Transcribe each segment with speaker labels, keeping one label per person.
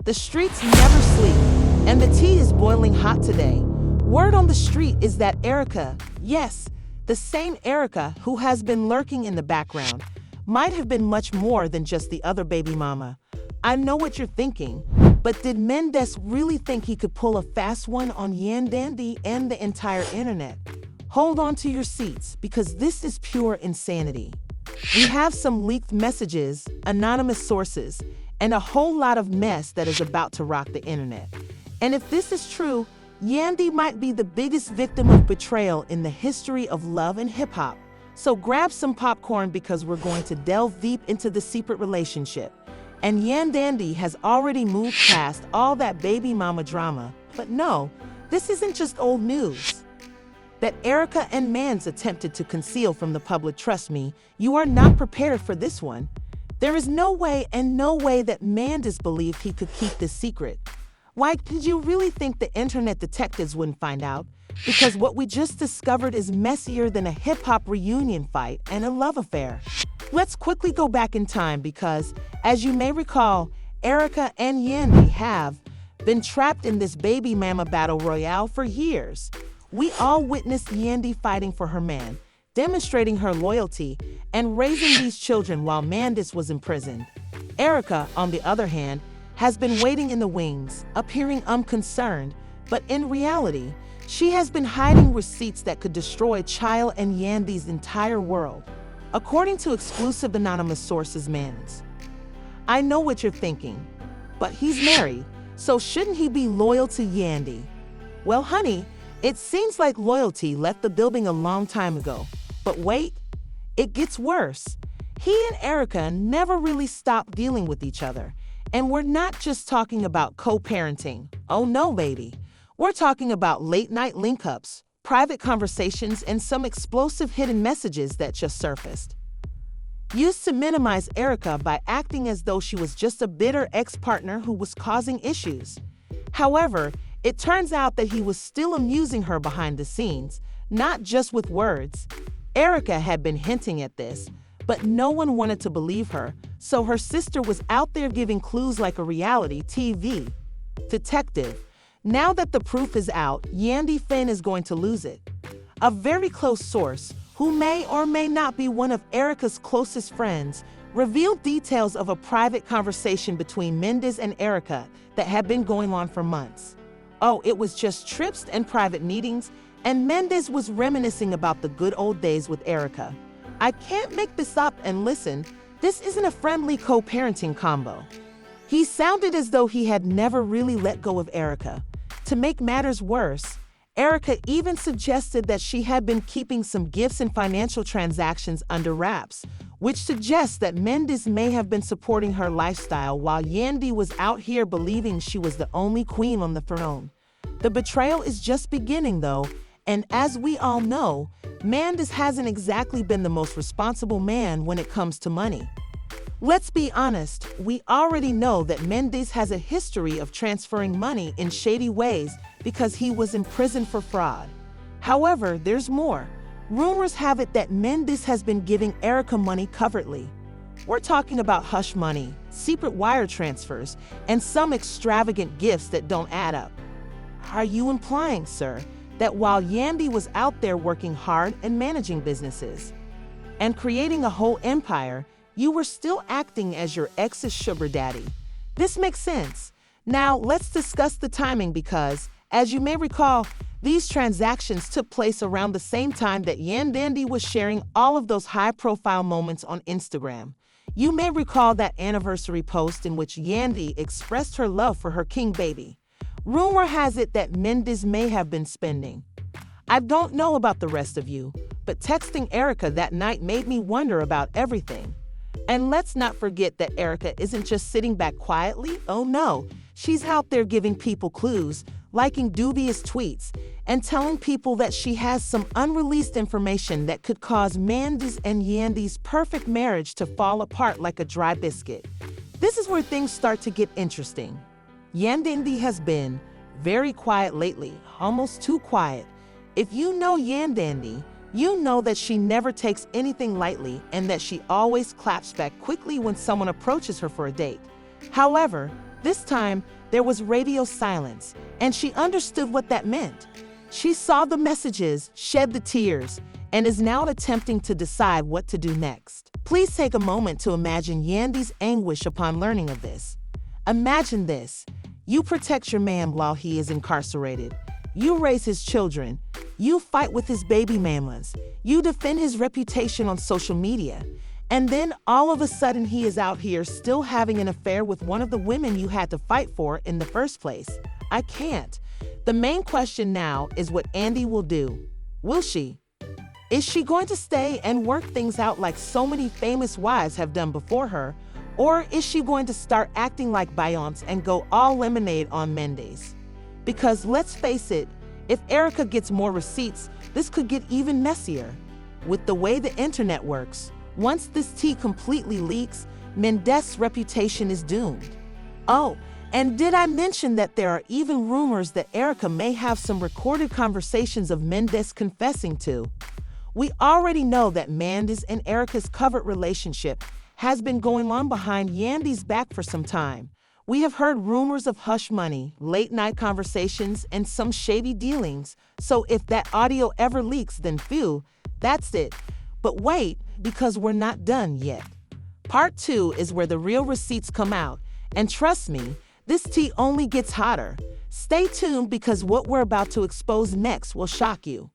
Speaker 1: The streets never sleep, and the tea is boiling hot today. Word on the street is that Erika, yes, the same Erika who has been lurking in the background, might have been much more than just the other baby mama. I know what you're thinking, but did Mendeecees really think he could pull a fast one on Yandy and the entire internet? Hold on to your seats, because this is pure insanity. We have some leaked messages, anonymous sources, and a whole lot of mess that is about to rock the internet. And if this is true, Yandy might be the biggest victim of betrayal in the history of love and hip-hop. So grab some popcorn, because we're going to delve deep into the secret relationship. And Yandy has already moved past all that baby mama drama. But no, this isn't just old news that Erika and Mendeecees attempted to conceal from the public. Trust me, you are not prepared for this one. There is no way that Mendeecees believed he could keep this secret. Why did you really think the internet detectives wouldn't find out? Because what we just discovered is messier than a hip-hop reunion fight and a love affair. Let's quickly go back in time, because, as you may recall, Erika and Yandy have been trapped in this baby mama battle royale for years. We all witnessed Yandy fighting for her man, demonstrating her loyalty, and raising these children while Mendeecees was imprisoned. Erika, on the other hand, has been waiting in the wings, appearing unconcerned, but in reality, she has been hiding receipts that could destroy Child and Yandy's entire world. According to exclusive anonymous sources, Mendeecees, I know what you're thinking, but he's married, so shouldn't he be loyal to Yandy? Well, honey, it seems like loyalty left the building a long time ago. But wait, it gets worse. He and Erika never really stopped dealing with each other. And we're not just talking about co-parenting. Oh no, baby. We're talking about late-night link-ups, private conversations, and some explosive hidden messages that just surfaced. Used to minimize Erika by acting as though she was just a bitter ex-partner who was causing issues. However, it turns out that he was still amusing her behind the scenes, not just with words. Erika had been hinting at this, but no one wanted to believe her, so her sister was out there giving clues like a reality TV detective. Now that the proof is out, Yandy is going to lose it. A very close source, who may or may not be one of Erika's closest friends, revealed details of a private conversation between Mendeecees and Erika that had been going on for months. Oh, it was just trips and private meetings, and Mendeecees was reminiscing about the good old days with Erika. I can't make this up, and listen, this isn't a friendly co-parenting combo. He sounded as though he had never really let go of Erika. To make matters worse, Erika even suggested that she had been keeping some gifts and financial transactions under wraps, which suggests that Mendeecees may have been supporting her lifestyle while Yandy was out here believing she was the only queen on the throne. The betrayal is just beginning, though, and as we all know, Mendeecees hasn't exactly been the most responsible man when it comes to money. Let's be honest, we already know that Mendeecees has a history of transferring money in shady ways because he was imprisoned for fraud. However, there's more. Rumors have it that Mendeecees has been giving Erika money covertly. We're talking about hush money, secret wire transfers, and some extravagant gifts that don't add up. Are you implying, sir, that while Yandy was out there working hard and managing businesses and creating a whole empire, you were still acting as your ex's sugar daddy? This makes sense. Now, let's discuss the timing, because, as you may recall, these transactions took place around the same time that Yandy was sharing all of those high-profile moments on Instagram. You may recall that anniversary post in which Yandy expressed her love for her king baby. Rumor has it that Mendeecees may have been spending. I don't know about the rest of you, but texting Erika that night made me wonder about everything. And let's not forget that Erika isn't just sitting back quietly. Oh no, she's out there giving people clues, liking dubious tweets, and telling people that she has some unreleased information that could cause Mendeecees and Yandy's perfect marriage to fall apart like a dry biscuit. This is where things start to get interesting. Yandy has been very quiet lately, almost too quiet. If you know Yandy, you know that she never takes anything lightly and that she always claps back quickly when someone approaches her for a date. However, This time, there was radio silence, and she understood what that meant. She saw the messages, shed the tears, and is now attempting to decide what to do next. Please take a moment to imagine Yandy's anguish upon learning of this. Imagine this. You protect your man while he is incarcerated. You raise his children. You fight with his baby mamas. You defend his reputation on social media. And then all of a sudden he is out here still having an affair with one of the women you had to fight for in the first place. I can't. The main question now is what Yandy will do. Will she? Is she going to stay and work things out like so many famous wives have done before her? Or is she going to start acting like Beyonce and go all lemonade on Mendeecees? Because let's face it, if Erika gets more receipts, this could get even messier. With the way the internet works, once this tea completely leaks, Mendeecees' reputation is doomed. Oh, and did I mention that there are even rumors that Erika may have some recorded conversations of Mendeecees confessing to? We already know that Mendeecees and Erika's covert relationship has been going on behind Yandy's back for some time. We have heard rumors of hush money, late-night conversations, and some shady dealings. So if that audio ever leaks, then phew, that's it. But wait, because we're not done yet. Part 2 is where the real receipts come out. And trust me, this tea only gets hotter. Stay tuned because what we're about to expose next will shock you.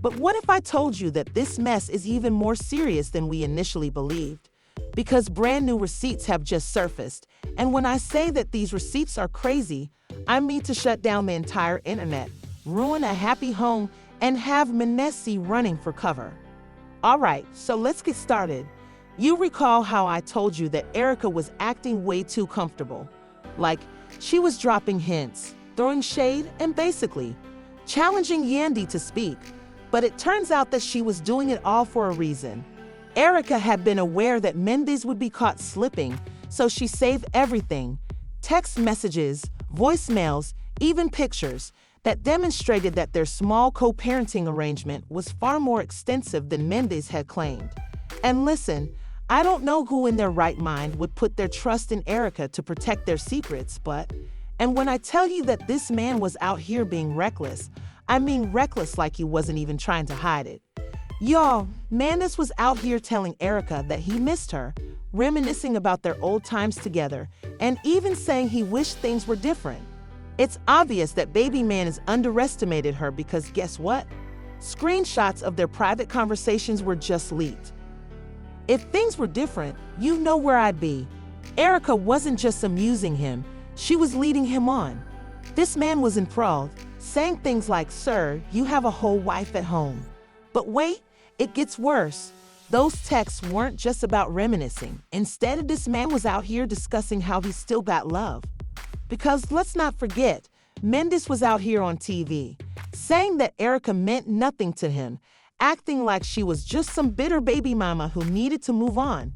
Speaker 1: But what if I told you that this mess is even more serious than we initially believed? Because brand new receipts have just surfaced. And when I say that these receipts are crazy, I mean to shut down the entire internet, ruin a happy home, and have Mendeecees running for cover. All right, so let's get started. You recall how I told you that Erika was acting way too comfortable. Like, she was dropping hints, throwing shade, and basically challenging Yandy to speak. But it turns out that she was doing it all for a reason. Erika had been aware that Mendeecees would be caught slipping, so she saved everything. Text messages, voicemails, even pictures that demonstrated that their small co-parenting arrangement was far more extensive than Mendeecees had claimed. And listen, I don't know who in their right mind would put their trust in Erika to protect their secrets, and when I tell you that this man was out here being reckless, I mean reckless like he wasn't even trying to hide it. Y'all, Mendeecees was out here telling Erika that he missed her, reminiscing about their old times together, and even saying he wished things were different. It's obvious that baby man has underestimated her because guess what? Screenshots of their private conversations were just leaked. If things were different, you know where I'd be. Erika wasn't just amusing him, she was leading him on. This man was enthralled, saying things like, "Sir, you have a whole wife at home." But wait, it gets worse. Those texts weren't just about reminiscing. Instead, this man was out here discussing how he still got love. Because let's not forget, Mendeecees was out here on TV, saying that Erika meant nothing to him, acting like she was just some bitter baby mama who needed to move on.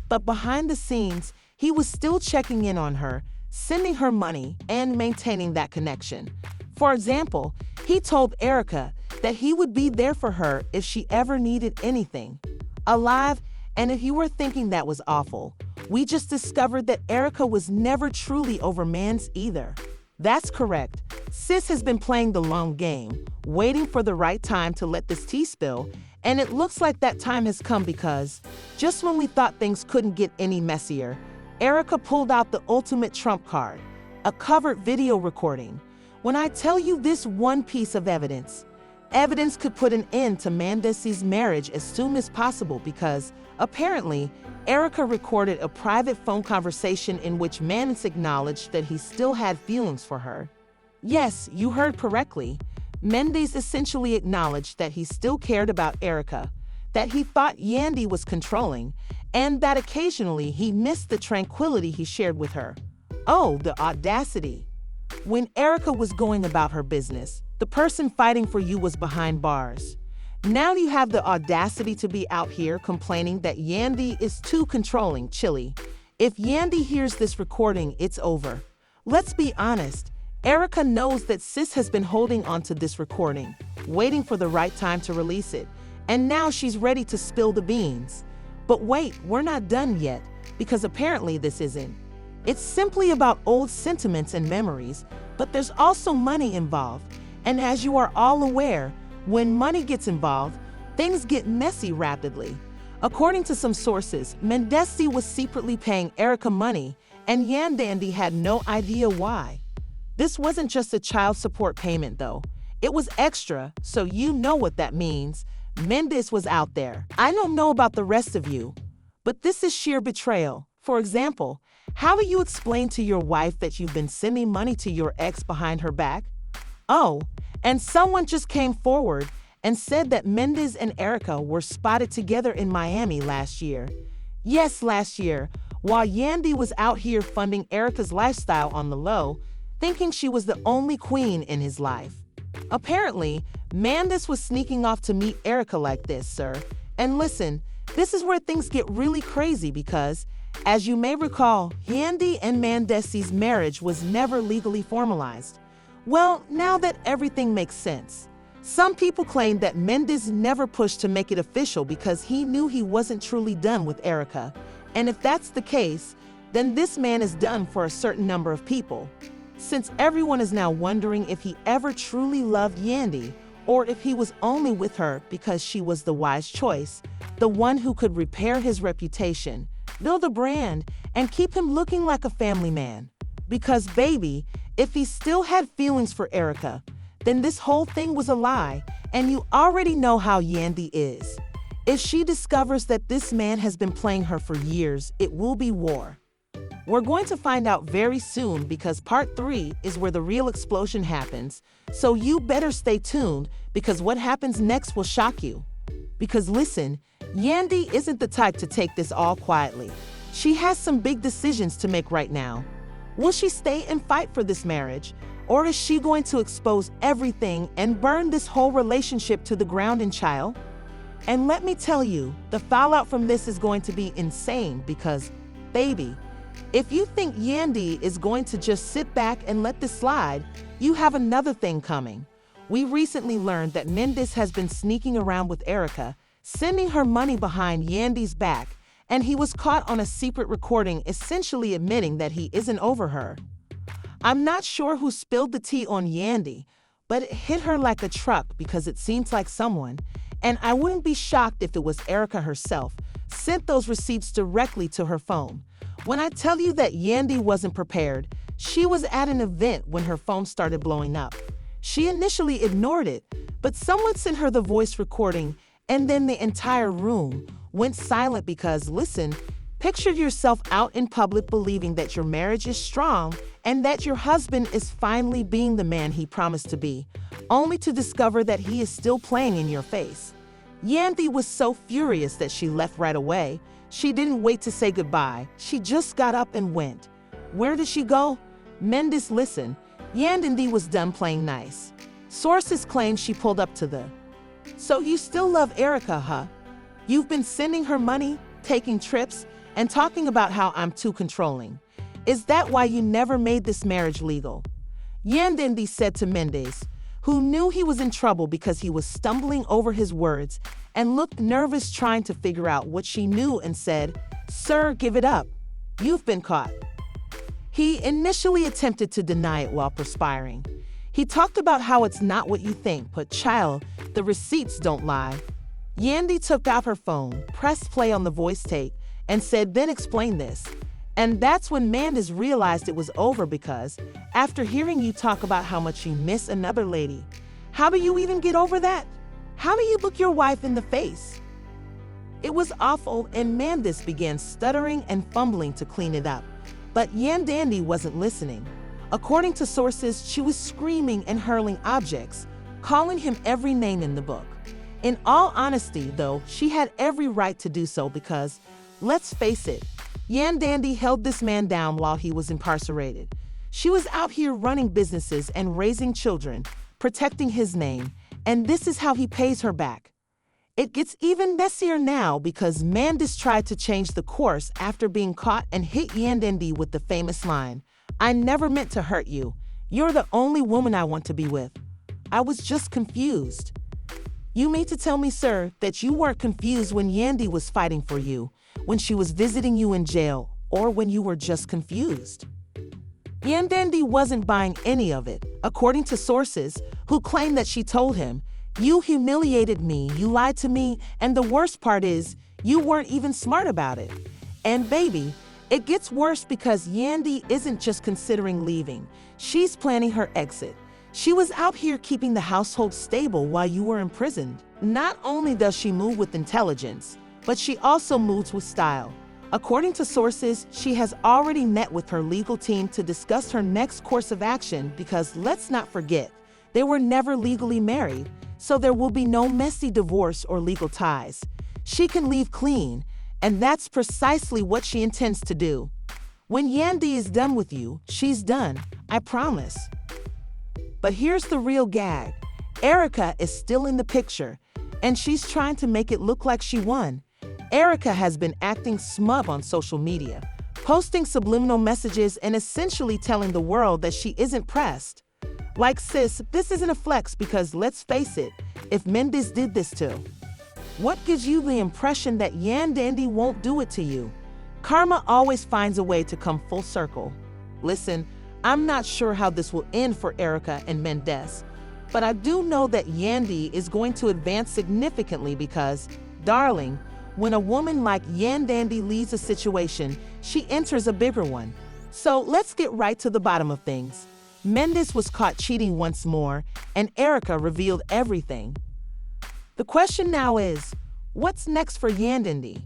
Speaker 1: But behind the scenes, he was still checking in on her, sending her money, and maintaining that connection. For example, he told Erika that he would be there for her if she ever needed anything. Alive, and if you were thinking that was awful, we just discovered that Erika was never truly over Mendeecees either. That's correct. Sis has been playing the long game, waiting for the right time to let this tea spill, and it looks like that time has come because, just when we thought things couldn't get any messier, Erika pulled out the ultimate trump card, a covered video recording. When I tell you this one piece of evidence could put an end to Mendeecees' marriage as soon as possible because, apparently, Erika recorded a private phone conversation in which Mendeecees acknowledged that he still had feelings for her. Yes, you heard correctly. Mendeecees essentially acknowledged that he still cared about Erika, that he thought Yandy was controlling, and that occasionally he missed the tranquility he shared with her. Oh, the audacity. When Erika was going about her business, the person fighting for you was behind bars. Now you have the audacity to be out here complaining that Yandy is too controlling, chilly. If Yandy hears this recording, it's over. Let's be honest, Erika knows that sis has been holding onto this recording, waiting for the right time to release it, and now she's ready to spill the beans. But wait, we're not done yet, because apparently this isn't. It's simply about old sentiments and memories, but there's also money involved. And as you are all aware, when money gets involved, things get messy rapidly. According to some sources, Mendeecees was secretly paying Erika money, and Yandy had no idea why. This wasn't just a child support payment though. It was extra, so you know what that means. Mendeecees was out there. I don't know about the rest of you, but this is sheer betrayal. For example, how will you explain to your wife that you've been sending money to your ex behind her back? Oh, and someone just came forward and said that Mendeecees and Erika were spotted together in Miami last year. Yes, last year, while Yandy was out here funding Erika's lifestyle on the low, thinking she was the only queen in his life. Apparently, Mendeecees was sneaking off to meet Erika like this, sir. And listen, this is where things get really crazy because, as you may recall, Yandy and Mendeecees' marriage was never legally formalized. Well, now that everything makes sense. Some people claim that Mendeecees never pushed to make it official because he knew he wasn't truly done with Erika. And if that's the case, then this man is done for a certain number of people. Since everyone is now wondering if he ever truly loved Yandy, or if he was only with her because she was the wise choice, the one who could repair his reputation, build a brand, and keep him looking like a family man. Because baby, if he still had feelings for Erika, then this whole thing was a lie, and you already know how Yandy is. If she discovers that this man has been playing her for years, it will be war. We're going to find out very soon because part 3 is where the real explosion happens, so you better stay tuned because what happens next will shock you. Because listen, Yandy isn't the type to take this all quietly. She has some big decisions to make right now. Will she stay and fight for this marriage? Or is she going to expose everything and burn this whole relationship to the ground in child? And let me tell you, the fallout from this is going to be insane because, baby, if you think Yandy is going to just sit back and let this slide, you have another thing coming. We recently learned that Mendeecees has been sneaking around with Erika, sending her money behind Yandy's back, and he was caught on a secret recording essentially admitting that he isn't over her. I'm not sure who spilled the tea on Yandy, but it hit her like a truck because it seems like someone, and I wouldn't be shocked if it was Erika herself, sent those receipts directly to her phone. When I tell you that Yandy wasn't prepared, she was at an event when her phone started blowing up. She initially ignored it, but someone sent her the voice recording, and then the entire room went silent because, listen, picture yourself out in public believing that your marriage is strong and that your husband is finally being the man he promised to be, only to discover that he is still playing in your face. Yandy was so furious that she left right away. She didn't wait to say goodbye. She just got up and went. Where did she go? Mendeecees, listen, Yandy was done playing nice. Sources claim she pulled up to the, "So you still love Erika, huh? You've been sending her money, taking trips, and talking about how I'm too controlling. Is that why you never made this marriage legal?" Yandy said to Mendeecees, who knew he was in trouble because he was stumbling over his words and looked nervous trying to figure out what she knew, and said, "Sir, give it up. You've been caught." He initially attempted to deny it while perspiring. He talked about how it's not what you think, but child, the receipts don't lie. Yandy took out her phone, pressed play on the voice tape, and said, "Then explain this." And that's when Mendeecees realized it was over because, after hearing you talk about how much you miss another lady, how do you even get over that? How do you look your wife in the face? It was awful, and Mendeecees began stuttering and fumbling to clean it up. But Yandy wasn't listening. According to sources, she was screaming and hurling objects, calling him every name in the book. In all honesty, though, she had every right to do so because, let's face it, Yandy held this man down while he was incarcerated. She was out here running businesses and raising children, protecting his name, and this is how he pays her back. It gets even messier now because Mendeecees tried to change the course after being caught and hit Yandy with the famous line, "I never meant to hurt you. You're the only woman I want to be with. I was just confused." You mean to tell me, sir, that you weren't confused when Yandy was fighting for you, when she was visiting you in jail, or when you were just confused. Yandy wasn't buying any of it, according to sources who claim that she told him, "You humiliated me, you lied to me, and the worst part is, you weren't even smart about it." And baby, it gets worse because Yandy isn't just considering leaving, she's planning her exit. She was out here keeping the household stable while you were imprisoned. Not only does she move with intelligence, but she also moves with style. According to sources, she has already met with her legal team to discuss her next course of action because let's not forget, they were never legally married, so there will be no messy divorce or legal ties. She can leave clean, and that's precisely what she intends to do. When Yandy is done with you, she's done, I promise. But here's the real gag. Erika is still in the picture, and she's trying to make it look like she won. Erika has been acting smug on social media, posting subliminal messages and essentially telling the world that she isn't pressed. Like, sis, this isn't a flex because let's face it, if Mendeecees did this too. What gives you the impression that Yandy won't do it to you? Karma always finds a way to come full circle. Listen, I'm not sure how this will end for Erika and Mendeecees, but I do know that Yandy is going to advance significantly because, darling, when a woman like Yandy leaves a situation, she enters a bigger one. So let's get right to the bottom of things. Mendeecees was caught cheating once more, and Erika revealed everything. The question now is, what's next for Yandy?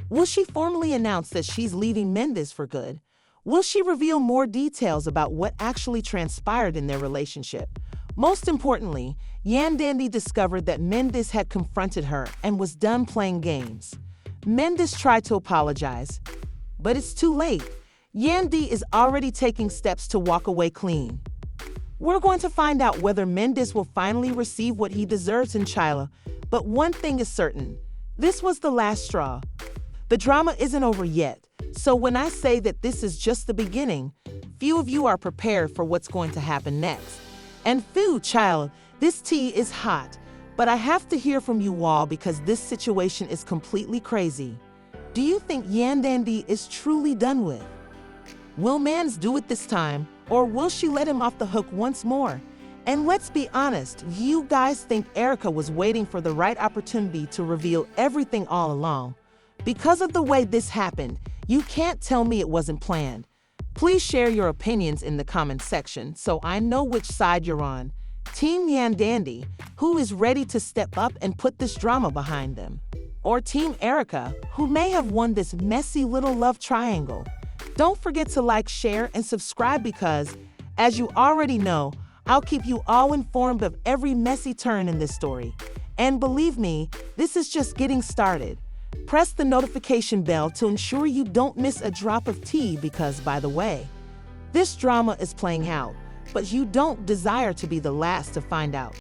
Speaker 1: Will she formally announce that she's leaving Mendeecees for good? Will she reveal more details about what actually transpired in their relationship? Most importantly, Yandy discovered that Mendeecees had confronted her and was done playing games. Mendeecees tried to apologize, but it's too late. Yandy is already taking steps to walk away clean. We're going to find out whether Mendeecees will finally receive what he deserves in Chila, but one thing is certain, this was the last straw. The drama isn't over yet, so when I say that this is just the beginning, few of you are prepared for what's going to happen next. And phew, child, this tea is hot, but I have to hear from you all because this situation is completely crazy. Do you think Yandy is truly done with? Will Mans do it this time, or will she let him off the hook once more? And let's be honest, you guys think Erika was waiting for the right opportunity to reveal everything all along. Because of the way this happened, you can't tell me it wasn't planned. Please share your opinions in the comments section so I know which side you're on. Team Yandy, who is ready to step up and put this drama behind them? Or Team Erika, who may have won this messy little love triangle? Don't forget to like, share, and subscribe because, as you already know, I'll keep you all informed of every messy turn in this story. And believe me, this is just getting started. Press the notification bell to ensure you don't miss a drop of tea because, by the way, this drama is playing out, but you don't desire to be the last to find out.